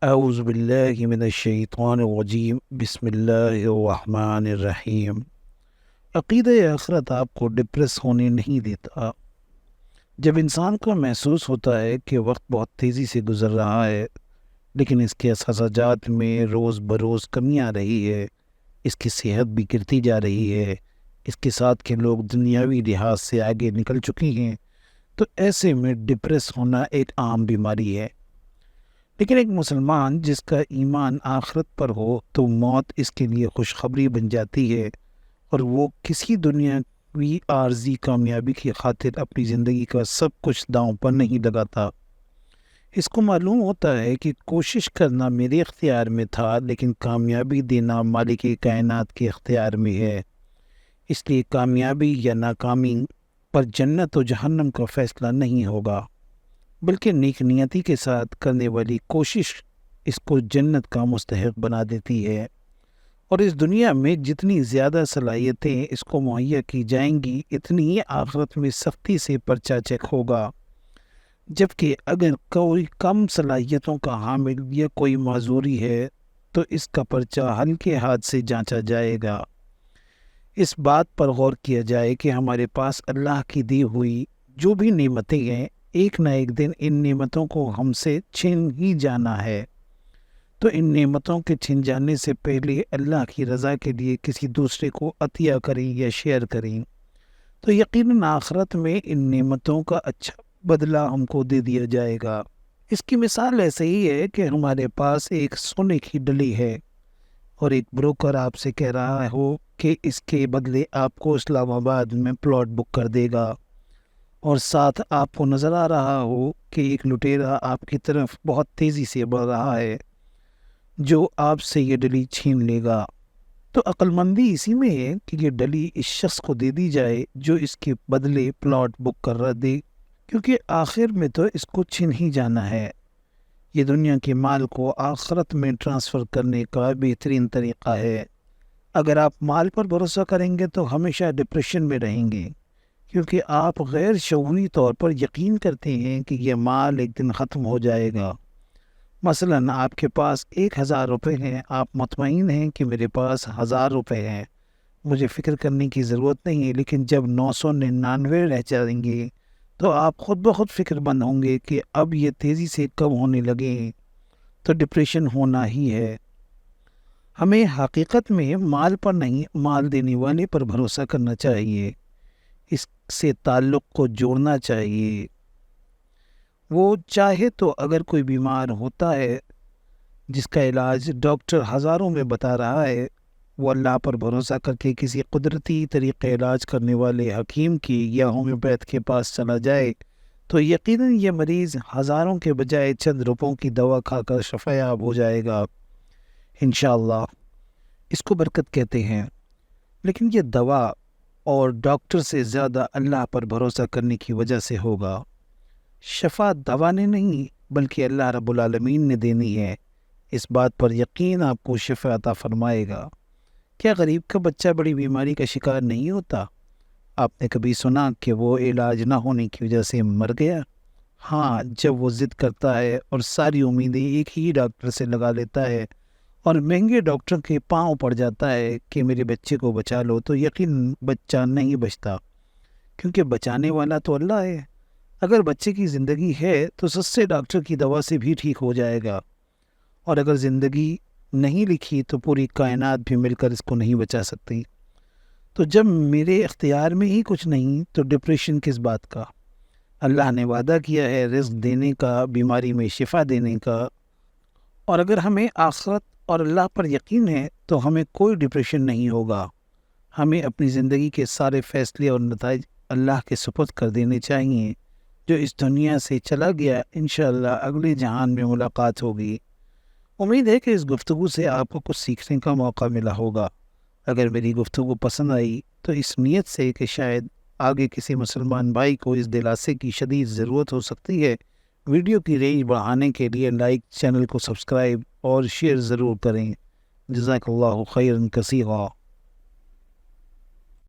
اعوذ باللہ من الشیطان الرجیم بسم اللہ الرحمن الرحیم۔ عقیدہ آخرت آپ کو ڈپریس ہونے نہیں دیتا۔ جب انسان کو محسوس ہوتا ہے کہ وقت بہت تیزی سے گزر رہا ہے لیکن اس کے اخراجات میں روز بروز کمی آ رہی ہے، اس کی صحت بھی گرتی جا رہی ہے، اس کے ساتھ کے لوگ دنیاوی لحاظ سے آگے نکل چکی ہیں، تو ایسے میں ڈپریس ہونا ایک عام بیماری ہے۔ لیکن ایک مسلمان جس کا ایمان آخرت پر ہو تو موت اس کے لیے خوشخبری بن جاتی ہے، اور وہ کسی دنیاوی عارضی کامیابی کی خاطر اپنی زندگی کا سب کچھ داؤں پر نہیں لگاتا۔ اس کو معلوم ہوتا ہے کہ کوشش کرنا میرے اختیار میں تھا لیکن کامیابی دینا مالک کائنات کے اختیار میں ہے، اس لیے کامیابی یا ناکامی پر جنت و جہنم کا فیصلہ نہیں ہوگا، بلکہ نیک نیتی کے ساتھ کرنے والی کوشش اس کو جنت کا مستحق بنا دیتی ہے، اور اس دنیا میں جتنی زیادہ صلاحیتیں اس کو مہیا کی جائیں گی اتنی ہی آخرت میں سختی سے پرچہ چیک ہوگا، جبکہ اگر کوئی کم صلاحیتوں کا حامل یا کوئی معذوری ہے تو اس کا پرچہ ہلکے ہاتھ سے جانچا جائے گا۔ اس بات پر غور کیا جائے کہ ہمارے پاس اللہ کی دی ہوئی جو بھی نعمتیں ہیں، ایک نہ ایک دن ان نعمتوں کو ہم سے چھن ہی جانا ہے، تو ان نعمتوں کے چھن جانے سے پہلے اللہ کی رضا کے لیے کسی دوسرے کو عطیہ کریں یا شیئر کریں، تو یقیناً آخرت میں ان نعمتوں کا اچھا بدلہ ہم کو دے دیا جائے گا۔ اس کی مثال ایسے ہی ہے کہ ہمارے پاس ایک سونے کی ڈلی ہے اور ایک بروکر آپ سے کہہ رہا ہو کہ اس کے بدلے آپ کو اسلام آباد میں پلاٹ بک کر دے گا، اور ساتھ آپ کو نظر آ رہا ہو کہ ایک لٹیرا آپ کی طرف بہت تیزی سے بڑھ رہا ہے جو آپ سے یہ ڈلی چھین لے گا، تو عقل مندی اسی میں ہے کہ یہ ڈلی اس شخص کو دے دی جائے جو اس کے بدلے پلاٹ بک کر دے، کیونکہ آخر میں تو اس کو چھن ہی جانا ہے۔ یہ دنیا کے مال کو آخرت میں ٹرانسفر کرنے کا بہترین طریقہ ہے۔ اگر آپ مال پر بھروسہ کریں گے تو ہمیشہ ڈپریشن میں رہیں گے، کیونکہ آپ غیر شعوری طور پر یقین کرتے ہیں کہ یہ مال ایک دن ختم ہو جائے گا۔ مثلا آپ کے پاس 1000 روپے ہیں، آپ مطمئن ہیں کہ میرے پاس 1000 روپے ہیں، مجھے فکر کرنے کی ضرورت نہیں ہے، لیکن جب 999 رہ جائیں گے تو آپ خود بخود فکر مند ہوں گے کہ اب یہ تیزی سے کم ہونے لگے ہیں، تو ڈپریشن ہونا ہی ہے۔ ہمیں حقیقت میں مال پر نہیں، مال دینے والے پر بھروسہ کرنا چاہیے، اس سے تعلق کو جوڑنا چاہیے۔ وہ چاہے تو اگر کوئی بیمار ہوتا ہے جس کا علاج ڈاکٹر ہزاروں میں بتا رہا ہے، وہ اللہ پر بھروسہ کر کے کسی قدرتی طریقے علاج کرنے والے حکیم کی یا ہومیوپیتھ کے پاس چلا جائے تو یقیناً یہ مریض ہزاروں کے بجائے چند روپوں کی دوا کھا کر شفا یاب ہو جائے گا انشاءاللہ۔ اس کو برکت کہتے ہیں، لیکن یہ دوا اور ڈاکٹر سے زیادہ اللہ پر بھروسہ کرنے کی وجہ سے ہوگا۔ شفا دوا نے نہیں بلکہ اللہ رب العالمین نے دینی ہے، اس بات پر یقین آپ کو شفا عطا فرمائے گا۔ کیا غریب کا بچہ بڑی بیماری کا شکار نہیں ہوتا؟ آپ نے کبھی سنا کہ وہ علاج نہ ہونے کی وجہ سے مر گیا؟ ہاں، جب وہ ضد کرتا ہے اور ساری امیدیں ایک ہی ڈاکٹر سے لگا لیتا ہے اور مہنگے ڈاکٹر کے پاؤں پڑ جاتا ہے کہ میرے بچے کو بچا لو، تو یقین بچہ نہیں بچتا، کیونکہ بچانے والا تو اللہ ہے۔ اگر بچے کی زندگی ہے تو سستے ڈاکٹر کی دوا سے بھی ٹھیک ہو جائے گا، اور اگر زندگی نہیں لکھی تو پوری کائنات بھی مل کر اس کو نہیں بچا سکتی۔ تو جب میرے اختیار میں ہی کچھ نہیں تو ڈپریشن کس بات کا؟ اللہ نے وعدہ کیا ہے رزق دینے کا، بیماری میں شفا دینے کا، اور اگر ہمیں آخرت اور اللہ پر یقین ہے تو ہمیں کوئی ڈپریشن نہیں ہوگا۔ ہمیں اپنی زندگی کے سارے فیصلے اور نتائج اللہ کے سپرد کر دینے چاہیے۔ جو اس دنیا سے چلا گیا انشاءاللہ اگلے جہان میں ملاقات ہوگی۔ امید ہے کہ اس گفتگو سے آپ کو کچھ سیکھنے کا موقع ملا ہوگا۔ اگر میری گفتگو پسند آئی تو اس نیت سے کہ شاید آگے کسی مسلمان بھائی کو اس دلاسے کی شدید ضرورت ہو سکتی ہے، ویڈیو کی رینج بڑھانے کے لیے لائک، چینل کو سبسکرائب اور شیئر ضرور کریں۔ جزاک اللہ خیرا کثیرا۔